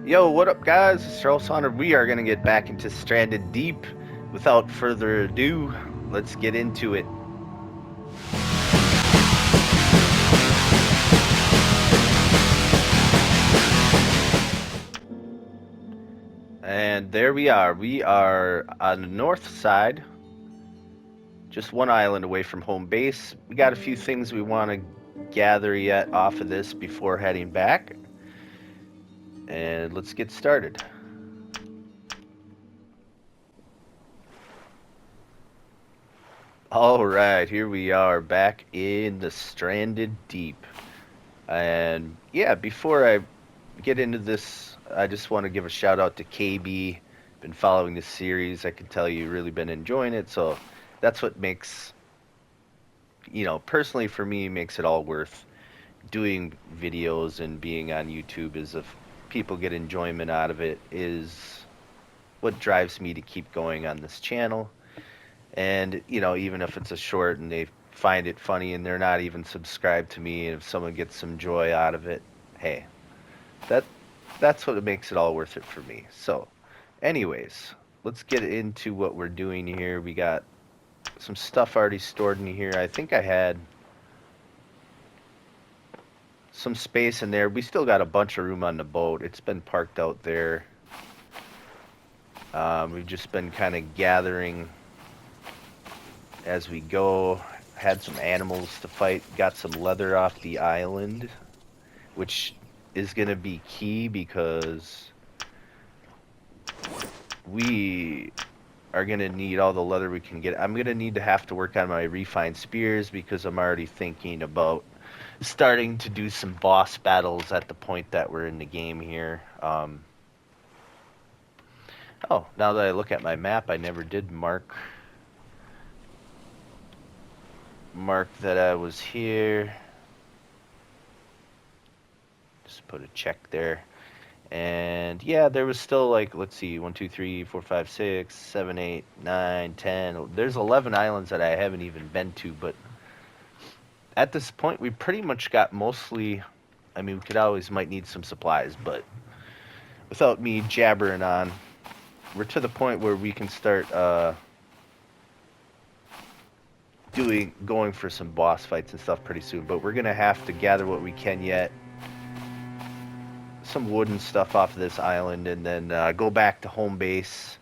Yo, what up, guys? It's Charles Honor. We are going to get back into Stranded Deep. Without further ado, let's get into it. And there we are. We are on the north side, just one island away from home base. We got a few things we want to gather yet off of this before heading back. And let's get started. Alright, here we are back in the Stranded Deep. And yeah, before I get into this, I just want to give a shout out to KB. Been following this series. I can tell you really been enjoying it. So that's what makes, personally for me, makes it all worth doing videos and being on YouTube is if people get enjoyment out of it is what drives me to keep going on this channel. And, even if it's a short and they find it funny and they're not even subscribed to me, and if someone gets some joy out of it, hey, that that's what makes it all worth it for me. So, anyways, let's get into what we're doing here. We got some stuff already stored in here. I think I had some space in there. We still got a bunch of room on the boat. It's been parked out there. We've just been kind of gathering as we go. Had some animals to fight. Got some leather off the island, which is going to be key because we are going to need all the leather we can get. I'm going to have to work on my refined spears because I'm already thinking about starting to do some boss battles at the point that we're in the game here. Oh, now that I look at my map, I never did mark that I was here. Just put a check there. And yeah, there was still like, let's see, 1, 2, 3, 4, 5, 6, 7, 8, 9, 10. There's 11 islands that I haven't even been to, but at this point, we pretty much got mostly. I mean, we might need some supplies, but without me jabbering on, we're to the point where we can start going for some boss fights and stuff pretty soon. But we're gonna have to gather what we can yet, some wood and stuff off of this island, and then go back to home base,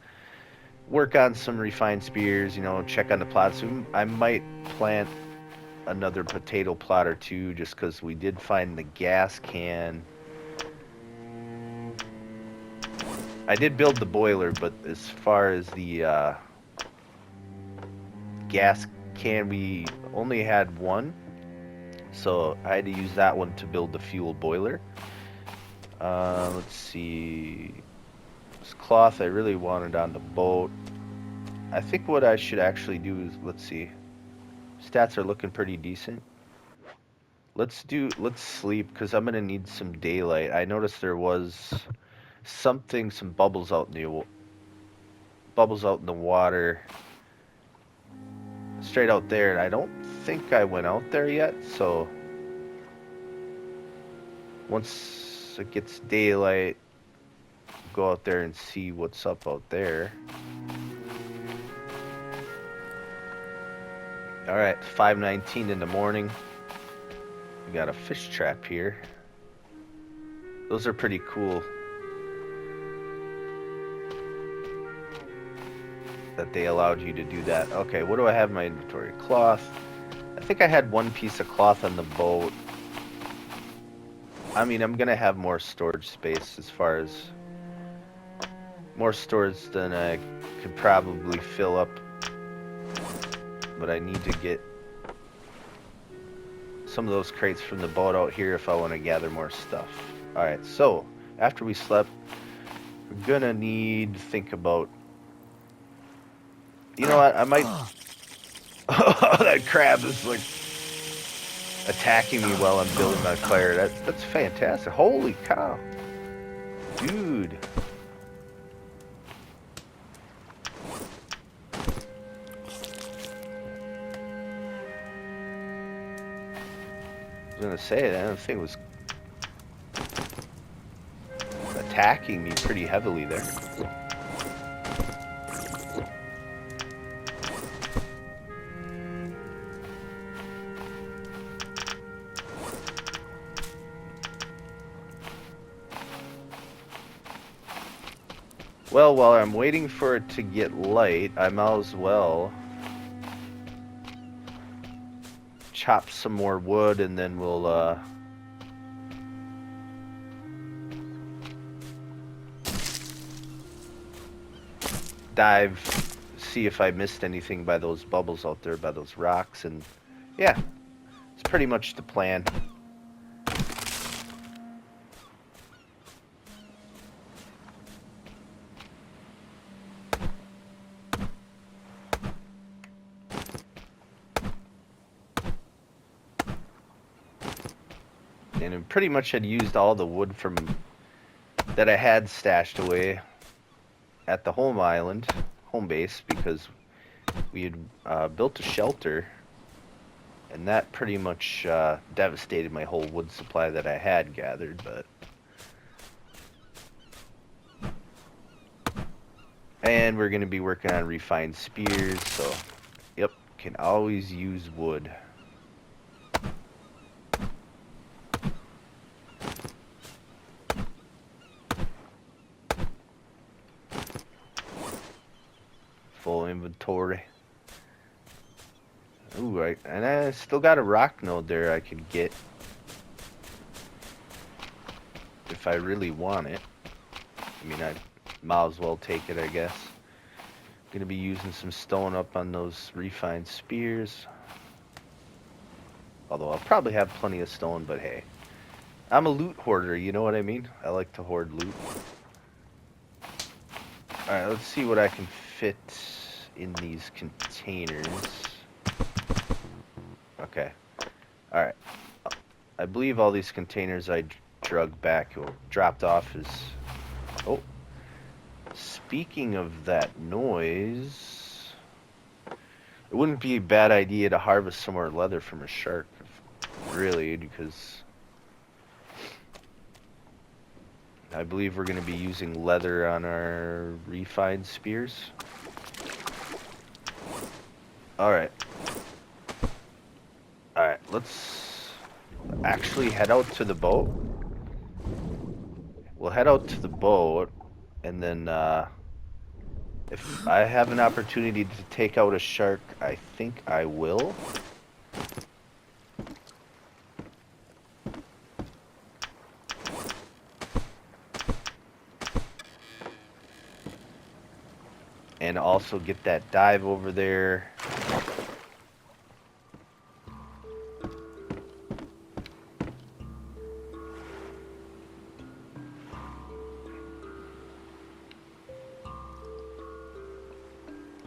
work on some refined spears, check on the plots. I might plant another potato plot or two just because we did find the gas can. I did build the boiler, but as far as the gas can, we only had one, so I had to use that one to build the fuel boiler. Let's see. This cloth I really wanted on the boat. I think what I should actually do is, let's see. Stats are looking pretty decent. Let's sleep because I'm gonna need some daylight. I noticed there was some bubbles out in the water, straight out there, and I don't think I went out there yet. So once it gets daylight, go out there and see what's up out there. All right, 5:19 in the morning. We got a fish trap here. Those are pretty cool that they allowed you to do that. Okay, what do I have in my inventory? Cloth. I think I had one piece of cloth on the boat. I mean, I'm gonna have more storage space, as far as more storage than I could probably fill up, but I need to get some of those crates from the boat out here if I want to gather more stuff. Alright, so after we slept, we're gonna need to think about, you know what, I might that crab is like attacking me while I'm building my fire. That's fantastic. Holy cow, dude. I was gonna say that thing was attacking me pretty heavily there. Well, while I'm waiting for it to get light, I might as well chop some more wood, and then we'll dive, see if I missed anything by those bubbles out there, by those rocks, and yeah, it's pretty much the plan. And I pretty much had used all the wood from that I had stashed away at the home base, because we had built a shelter, and that pretty much devastated my whole wood supply that I had gathered. But and we're going to be working on refined spears, so yep, can always use wood. Full inventory. Ooh, and I still got a rock node there I could get if I really want it. I mean, I might as well take it, I guess. Gonna be using some stone up on those refined spears. Although I'll probably have plenty of stone, but hey. I'm a loot hoarder, you know what I mean? I like to hoard loot. Alright, let's see what I can fit in these containers. Okay. Alright. I believe all these containers I dropped off is... Oh. Speaking of that noise... It wouldn't be a bad idea to harvest some more leather from a shark. Really, because... I believe we're going to be using leather on our refined spears. Alright. Alright, let's actually head out to the boat. We'll head out to the boat, and then if I have an opportunity to take out a shark, I think I will. And also get that dive over there.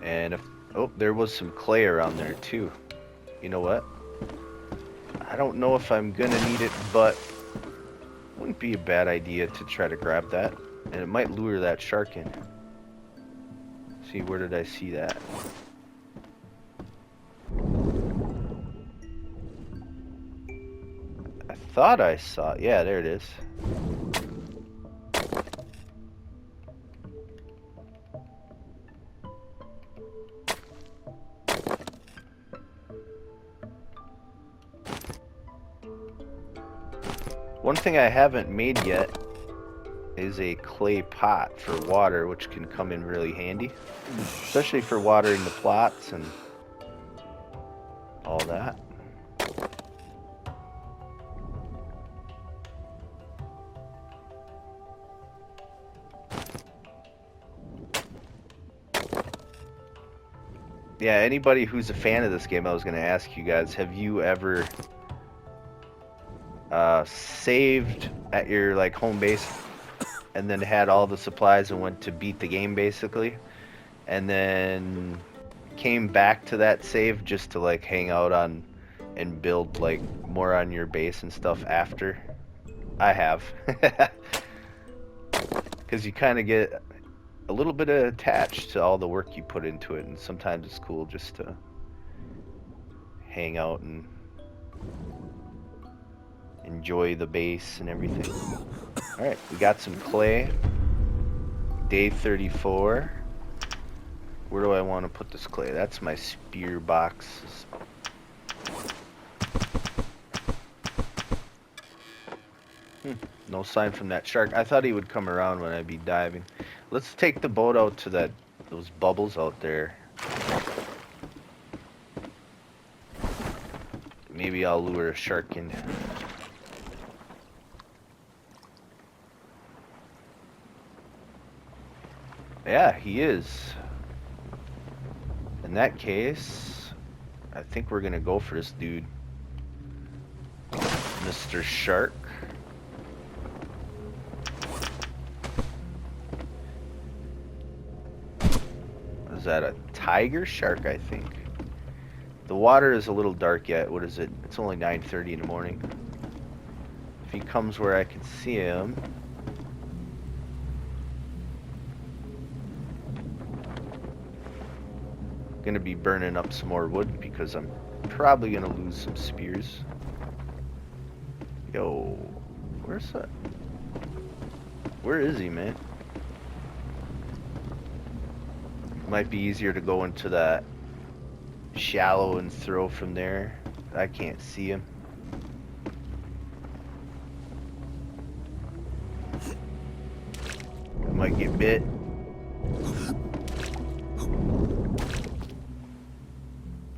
And if, oh, there was some clay around there too. You know what? I don't know if I'm gonna need it, but wouldn't be a bad idea to try to grab that. And it might lure that shark in. See, where did I see that? I thought I saw it. Yeah, there it is. One thing I haven't made yet is a clay pot for water, which can come in really handy, especially for watering the plots and all that. Yeah, anybody who's a fan of this game, I was going to ask you guys, have you ever saved at your like home base and then had all the supplies and went to beat the game basically, and then came back to that save just to like hang out on and build like more on your base and stuff after? I have. Because you kind of get a little bit attached to all the work you put into it, and sometimes it's cool just to hang out and enjoy the base and everything. Alright, we got some clay. Day 34. Where do I want to put this clay? That's my spear boxes. No sign from that shark. I thought he would come around when I'd be diving. Let's take the boat out to those bubbles out there. Maybe I'll lure a shark in. Yeah, he is. In that case, I think we're gonna go for this dude. Mr. Shark. Is that a tiger shark, I think? The water is a little dark yet. What is it? It's only 9:30 in the morning. If he comes where I can see him... Gonna be burning up some more wood because I'm probably gonna lose some spears. Yo, where's that? Where is he, man? Might be easier to go into that shallow and throw from there. I can't see him. I might get bit.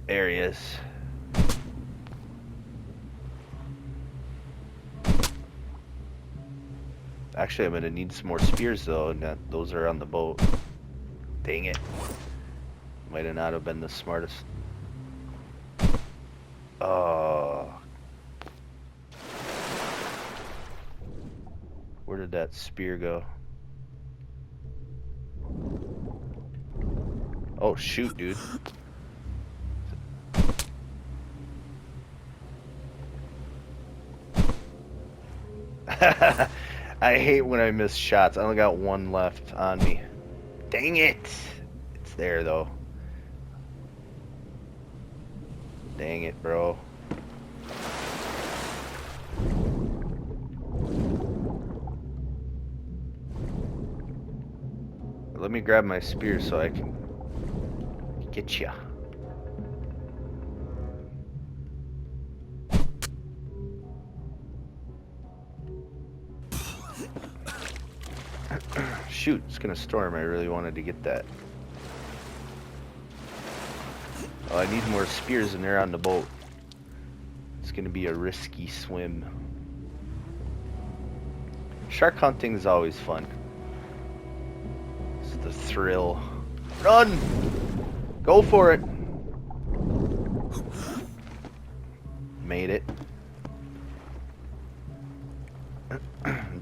There he is. Actually, I'm gonna need some more spears though, and those are on the boat. Dang it. Might have not have been the smartest. Oh. Where did that spear go? Oh shoot, dude. I hate when I miss shots. I only got one left on me. Dang it! It's there though. Dang it, bro. Let me grab my spear so I can get ya. Shoot, it's gonna storm. I really wanted to get that. Oh, I need more spears and they're on the boat. It's gonna be a risky swim. Shark hunting is always fun. It's the thrill. Run! Go for it! Made it.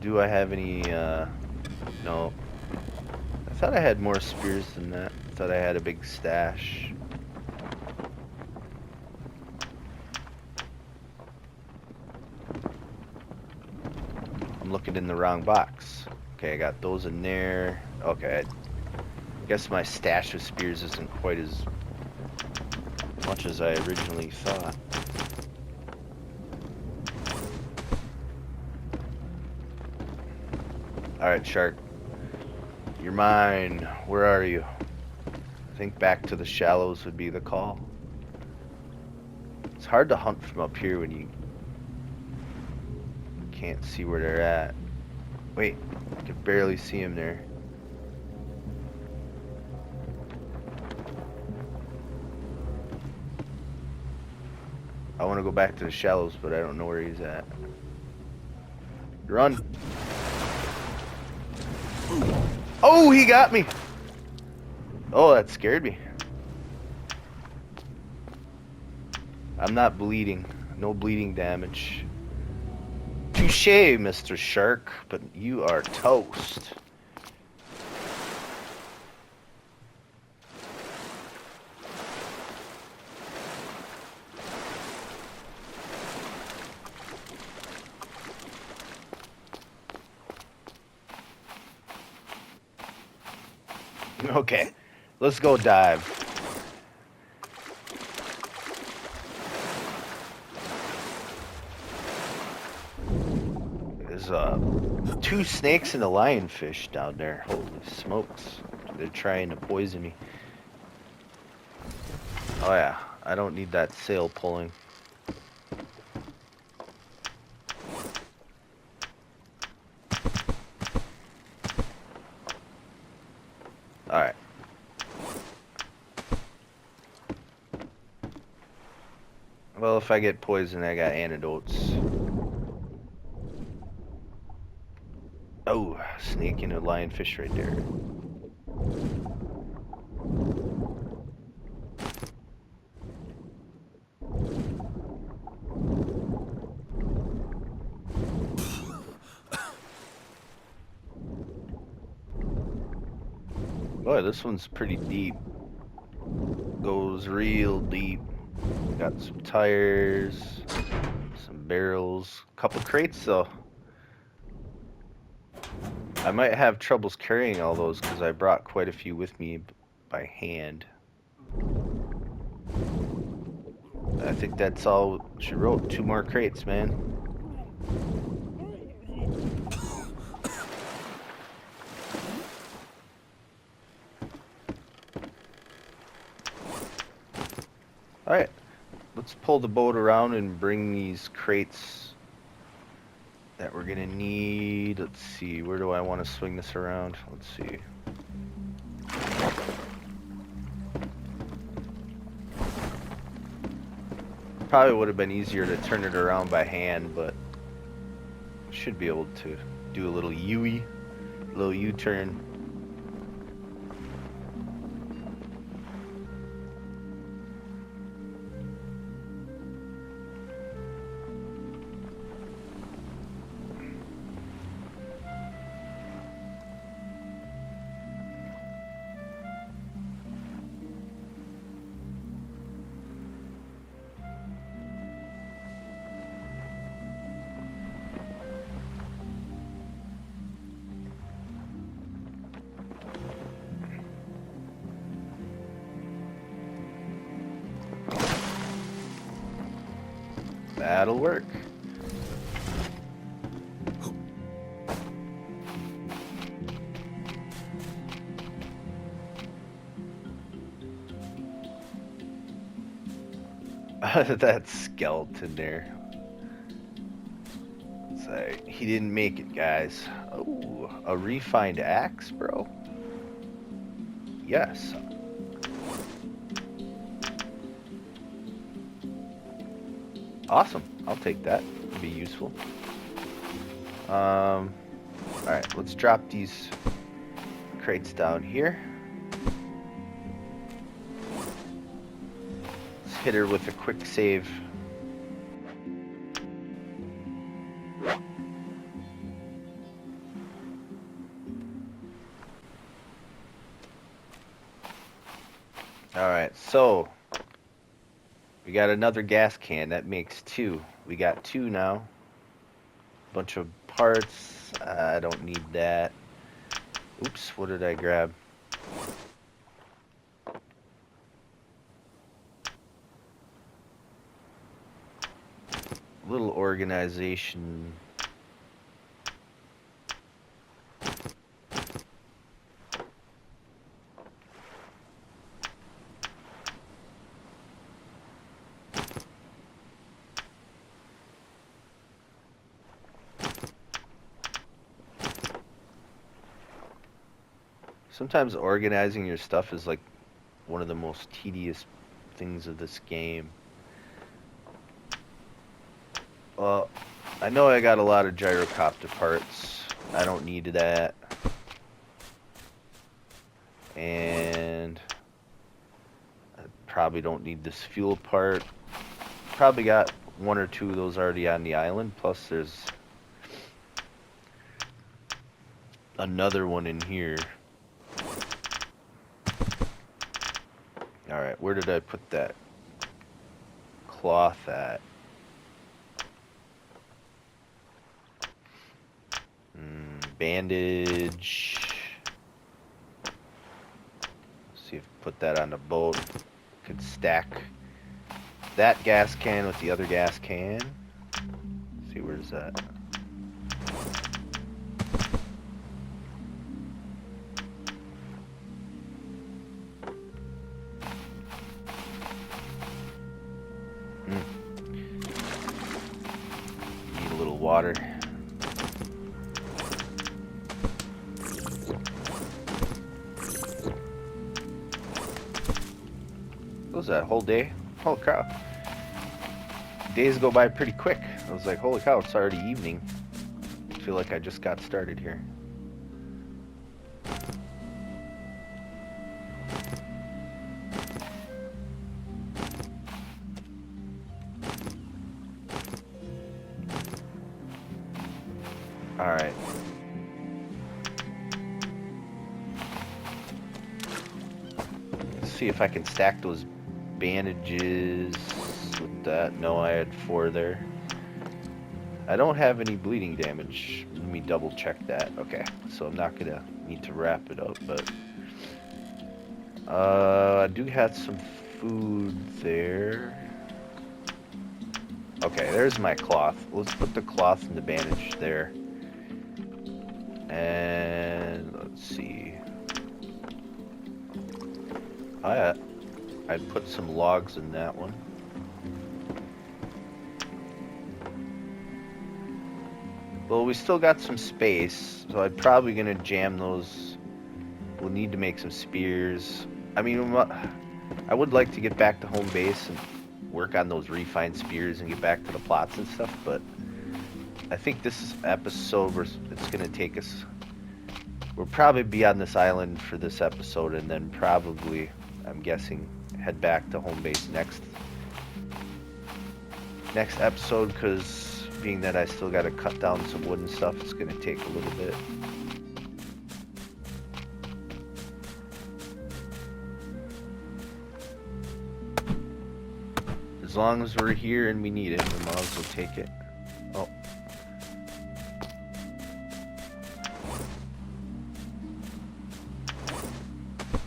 Do I have any, no. I thought I had more spears than that. I thought I had a big stash. I'm looking in the wrong box. Okay, I got those in there. Okay, I guess my stash of spears isn't quite as much as I originally thought. Alright, shark. You're mine. Where are you? I think back to the shallows would be the call. It's hard to hunt from up here when you can't see where they're at. Wait, I can barely see them there. I want to go back to the shallows, but I don't know where he's at. Run! Oh, he got me! Oh, that scared me. I'm not bleeding. No bleeding damage. Touché, Mr. Shark, but you are toast. Okay, let's go dive. There's 2 snakes and a lionfish down there. Holy smokes. They're trying to poison me. Oh yeah, I don't need that sail pulling. Alright. Well, if I get poisoned, I got antidotes. Oh, snake and a lionfish right there. Boy, this one's pretty deep. Goes real deep. Got some tires, some barrels, a couple crates though. I might have troubles carrying all those because I brought quite a few with me by hand. I think that's all she wrote. 2 more crates, man. Alright, let's pull the boat around and bring these crates that we're gonna need. Let's see, where do I want to swing this around? Let's see. Probably would have been easier to turn it around by hand, but should be able to do a little U-turn. That'll work. That skeleton there. So he didn't make it, guys. Oh, a refined axe, bro. Yes. Awesome. I'll take that. It'd be useful. Alright, let's drop these crates down here. Let's hit her with a quick save. Alright, so we got another gas can. That makes 2. We got 2 now. Bunch of parts. I don't need that. Oops, what did I grab? Little organization. Sometimes organizing your stuff is like one of the most tedious things of this game. Well, I know I got a lot of gyrocopter parts. I don't need that. And I probably don't need this fuel part. Probably got 1 or 2 of those already on the island. Plus there's another one in here. Alright, where did I put that cloth at? Bandage. See if I put that on the boat. Could stack that gas can with the other gas can. Let's see, where's that? water. What was that, whole day? Holy cow. Days go by pretty quick. I was like, holy cow, it's already evening. I feel like I just got started here. Alright. Let's see if I can stack those bandages with that. No, I had 4 there. I don't have any bleeding damage. Let me double check that. Okay, so I'm not gonna need to wrap it up, but I do have some food there. Okay, there's my cloth. Let's put the cloth and the bandage there. And let's see. I'd put some logs in that one. Well, we still got some space, so I'm probably gonna jam those. We'll need to make some spears. I mean, I would like to get back to home base and work on those refined spears and get back to the plots and stuff, but I think this episode, it's gonna take us. We'll probably be on this island for this episode, and then probably, I'm guessing, head back to home base next episode, because being that I still got to cut down some wood and stuff, it's going to take a little bit. As long as we're here and we need it, we might as well take it. Oh.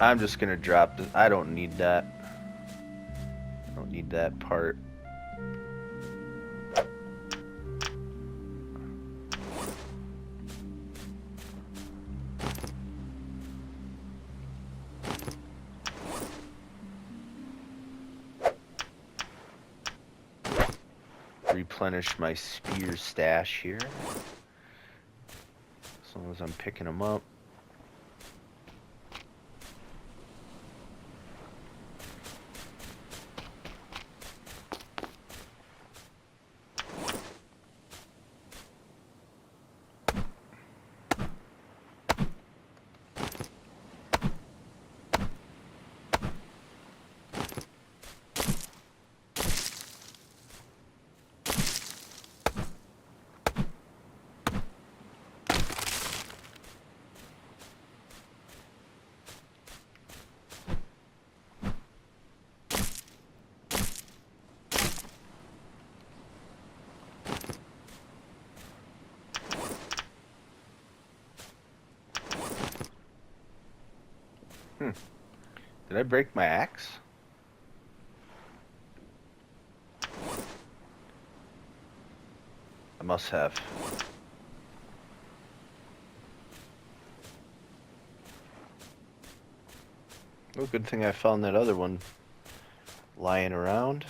I'm just gonna drop this. I don't need that. I don't need that part. Replenish my spear stash here. As long as I'm picking them up. Did I break my axe? I must have. Oh, good thing I found that other one lying around.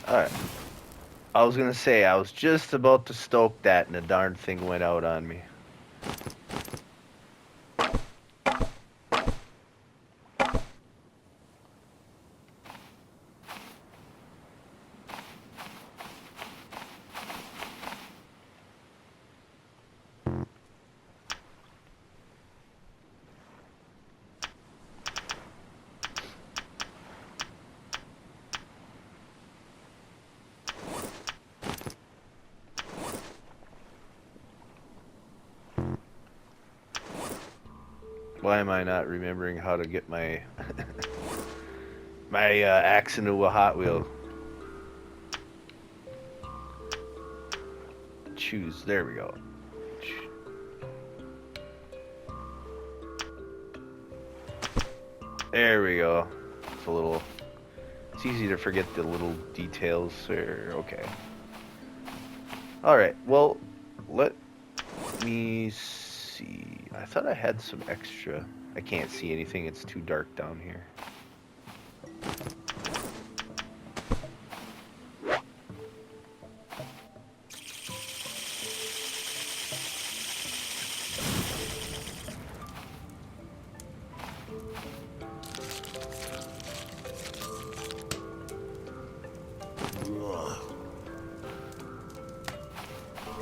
Alright. I was gonna say, I was just about to stoke that and the darn thing went out on me. Why am I not remembering how to get my my axe into a Hot Wheel? Choose. There we go. There we go. It's a little. It's easy to forget the little details there. Okay. All right. Well, let me see. I thought I had some extra. I can't see anything. It's too dark down here.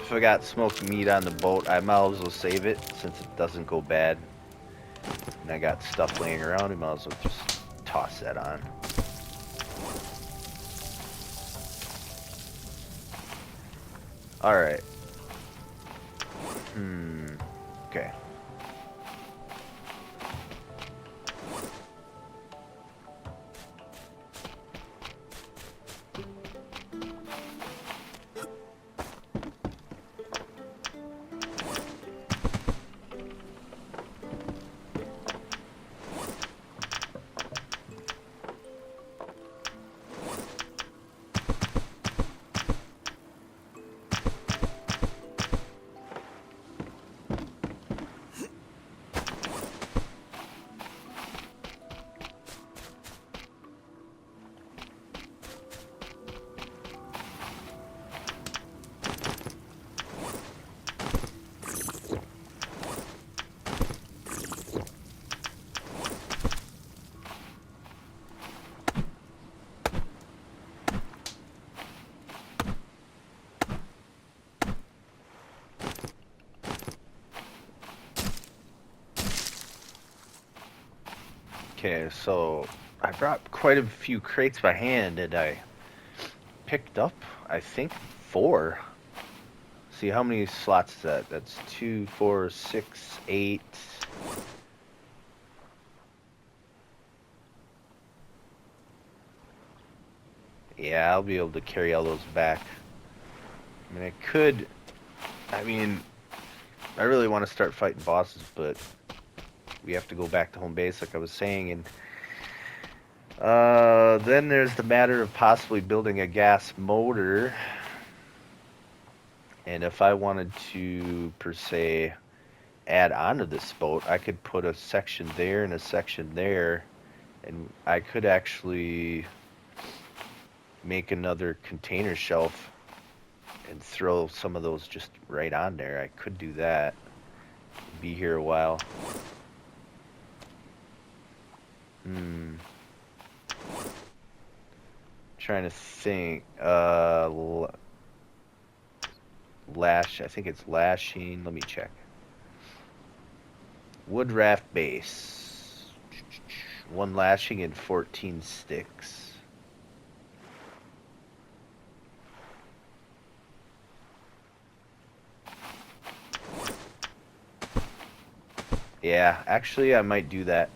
If I got smoked meat on the boat, I might as well save it since it doesn't go bad. And I got stuff laying around, I might as well just toss that on. Alright. Okay. Okay, so I brought quite a few crates by hand and I picked up, I think, 4. See, how many slots is that? That's 2, 4, 6, 8. Yeah, I'll be able to carry all those back. I mean, I really want to start fighting bosses, but we have to go back to home base like I was saying, and then there's the matter of possibly building a gas motor. And if I wanted to, per se, add onto this boat, I could put a section there and a section there, and I could actually make another container shelf and throw some of those just right on there. I could do that. Be here a while. Trying to think. I think it's lashing. Let me check. Wood raft base. 1 lashing and 14 sticks. Yeah, actually I might do that.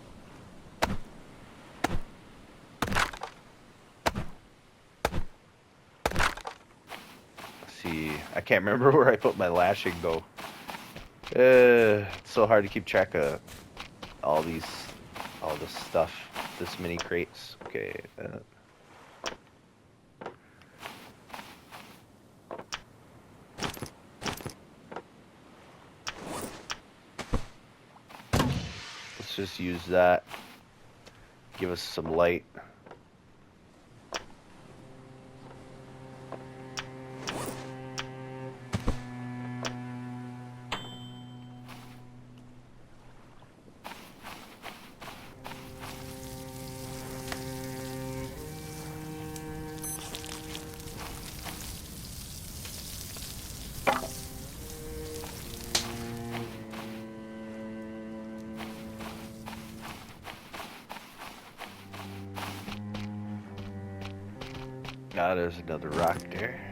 See, I can't remember where I put my lashing though. It's so hard to keep track of all this stuff. This many crates. Okay. Let's just use that. Give us some light. Ah, there's another rock there.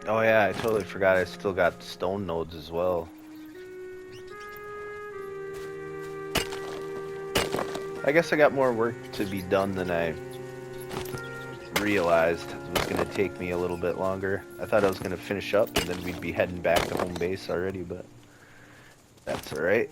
Oh yeah, I totally forgot I still got stone nodes as well. I guess I got more work to be done than I realized. It was going to take me a little bit longer. I thought I was going to finish up and then we'd be heading back to home base already, but that's alright.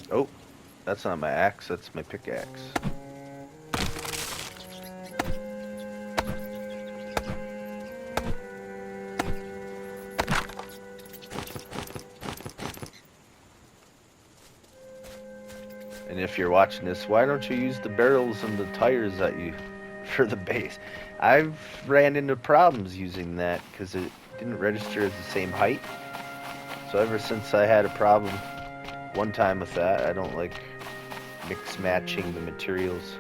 Oh, that's not my axe, that's my pickaxe. And if you're watching this, why don't you use the barrels and the tires that you for the base? I've ran into problems using that because it didn't register as the same height. So ever since I had a problem one time with that, I don't like mix matching the materials.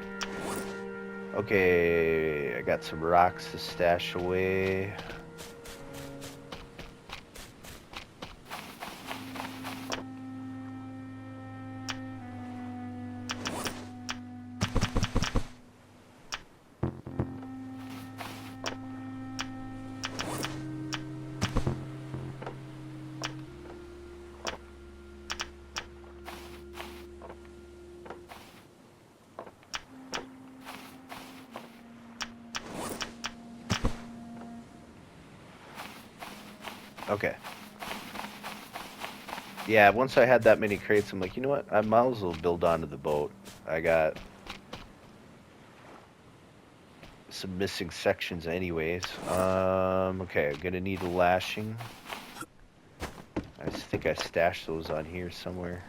Okay, I got some rocks to stash away. Okay. Yeah, once I had that many crates, I'm like, you know what? I might as well build onto the boat. I got some missing sections anyways. Okay, I'm gonna need a lashing. I think I stashed those on here somewhere.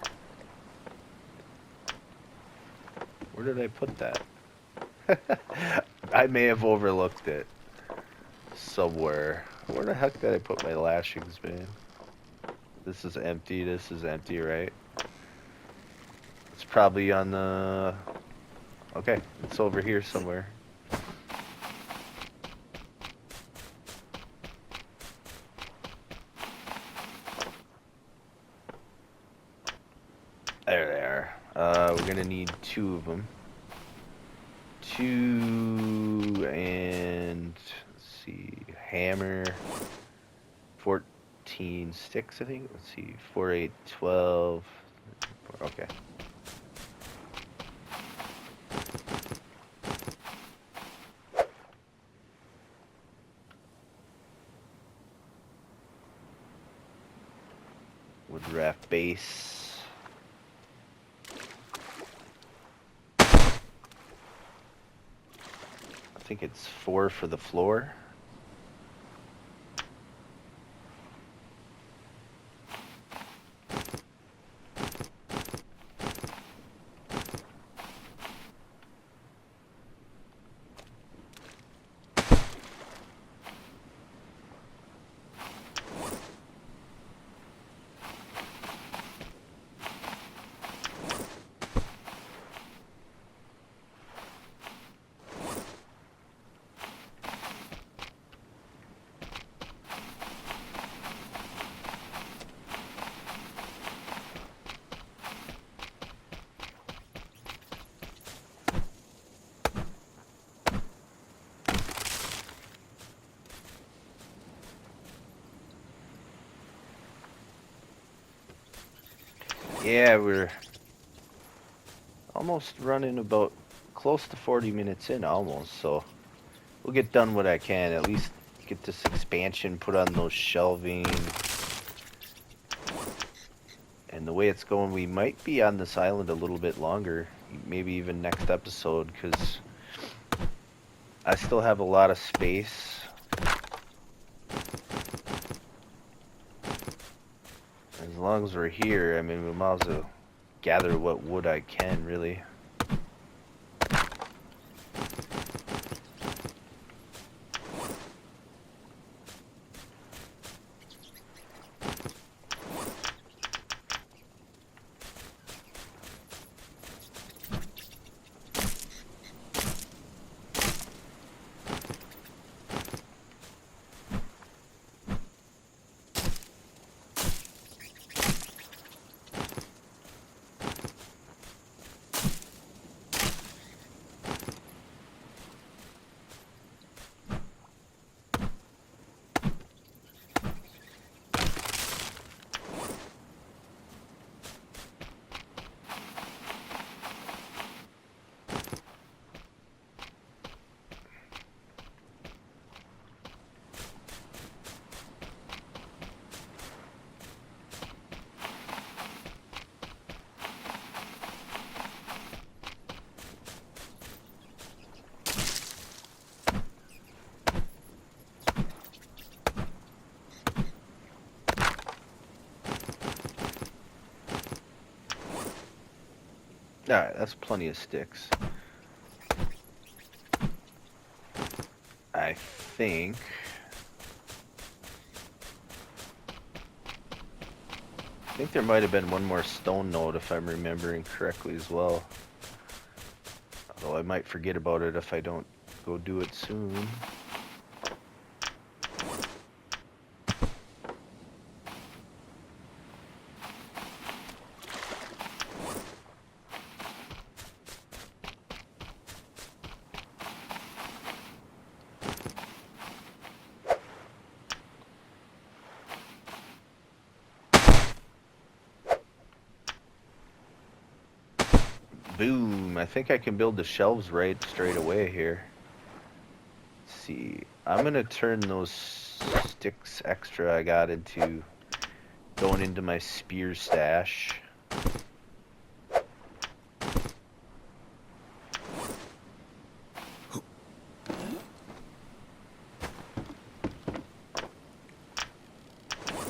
Where did I put that? I may have overlooked it somewhere. Where the heck did I put my lashings, man? This is empty, right? It's probably on the... Okay, it's over here somewhere. There they are. We're gonna need 2 of them. 2 and... let's see... hammer... 14 sticks, I think. Let's see... 4, 8, 12... Okay. Wood raft base. I think it's 4 for the floor. Yeah, we're almost running about close to 40 minutes in almost, so we'll get done what I can. At least get this expansion put on those shelving. And the way it's going, we might be on this island a little bit longer, maybe even next episode, because I still have a lot of space. As long as we're here, I mean, we might as well gather what wood I can, really. Alright, that's plenty of sticks. I think... I think there might have been one more stone node if I'm remembering correctly as well. Although I might forget about it if I don't go do it soon. Boom! I think I can build the shelves right straight away here. Let's see. I'm gonna turn those sticks extra I got into going into my spear stash. I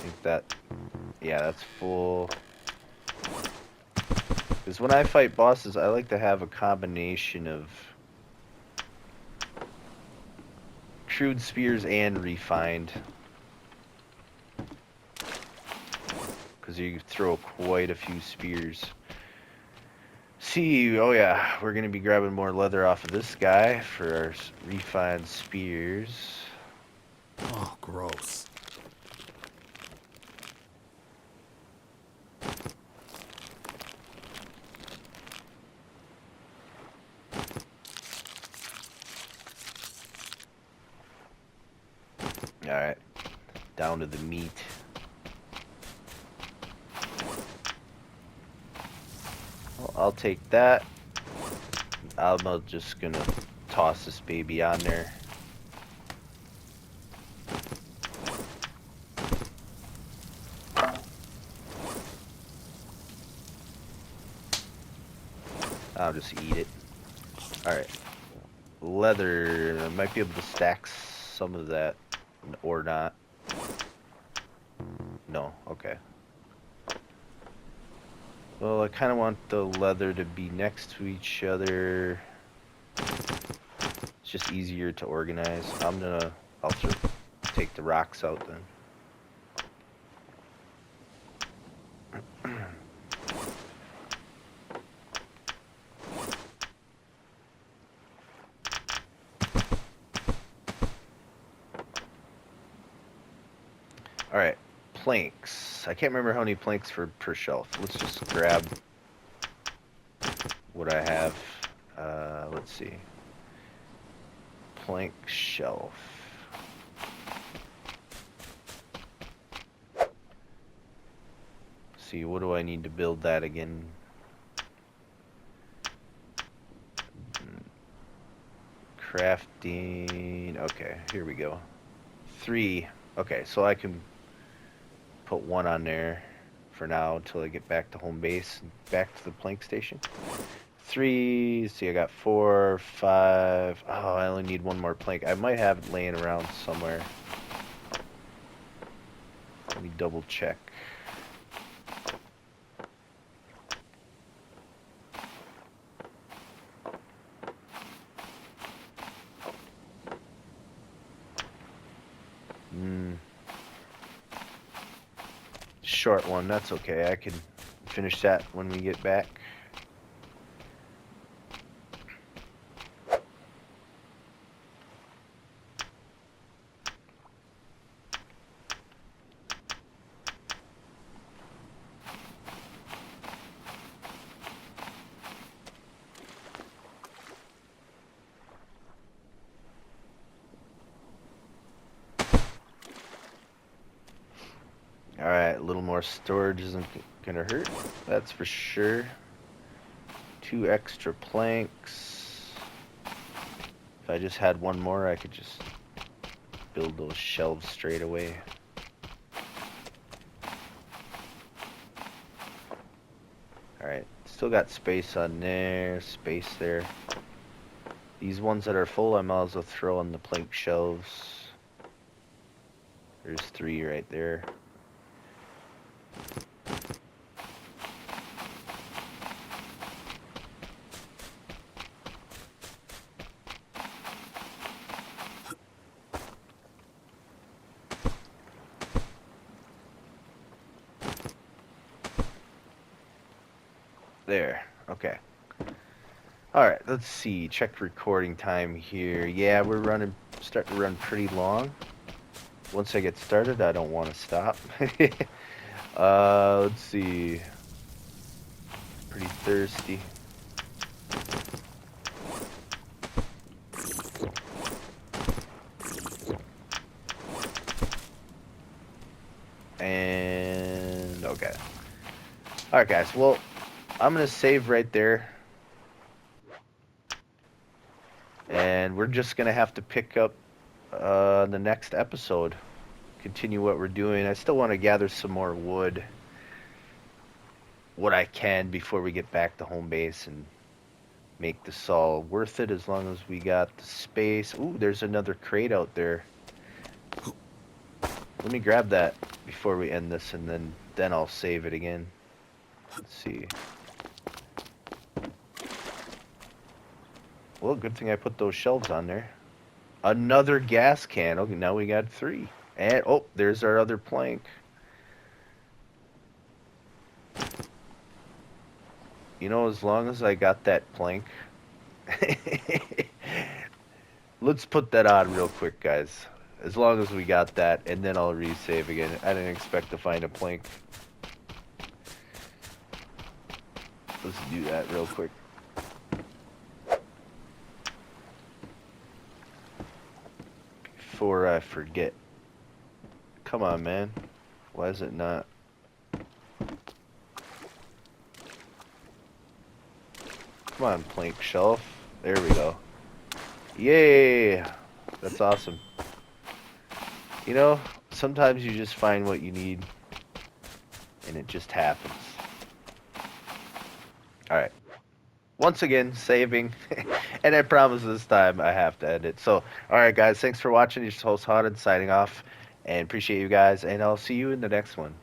think that, yeah, that's full. Because when I fight bosses, I like to have a combination of crude spears and refined. Because you throw quite a few spears. See, oh yeah, we're going to be grabbing more leather off of this guy for our refined spears. Oh, gross. Alright, down to the meat. Well, I'll take that. I'm just gonna toss this baby on there. I'll just eat it. Alright. Leather. I might be able to stack some of that. Or not. No, okay. Well, I kind of want the leather to be next to each other. It's just easier to organize. I'll take the rocks out then. Alright, planks. I can't remember how many planks per shelf. Let's just grab what I have. Let's see. Plank shelf. See, what do I need to build that again? Crafting. Okay, here we go. 3. Okay, so I can put 1 on there for now until I get back to home base and back to the plank station. 3. See, I got 4, 5. Oh, I only need 1 more plank. I might have it laying around somewhere. Let me double check. Short one, that's okay. I can finish that when we get back. Alright, a little more storage isn't gonna hurt, that's for sure. 2 extra planks. If I just had 1 more, I could just build those shelves straight away. Alright, still got space on there, space there. These ones that are full, I might as well throw on the plank shelves. There's 3 right there. There. Okay. All right. Let's see. Check recording time here. Yeah, we're starting to run pretty long. Once I get started, I don't want to stop. Let's see. Pretty thirsty. And okay. All right, guys. Well, I'm gonna save right there, and we're just gonna have to pick up the next episode. Continue what we're doing. I still want to gather some more wood, what I can before we get back to home base and make this all worth it. As long as we got the space. Ooh, there's another crate out there. Let me grab that before we end this, and then I'll save it again. Let's see. Well, good thing I put those shelves on there. Another gas can. Okay, now we got 3. And oh, there's our other plank. You know, as long as I got that plank. Let's put that on real quick, guys. As long as we got that, and then I'll resave again. I didn't expect to find a plank. Let's do that real quick. Before I forget. Come on, man. Why is it not? Come on, plank shelf. There we go. Yay! That's awesome. You know, sometimes you just find what you need, and it just happens. Alright. Once again, saving. And I promise this time I have to end it. So, alright, guys. Thanks for watching. Your host, Haunted, signing off. And appreciate you guys. And I'll see you in the next one.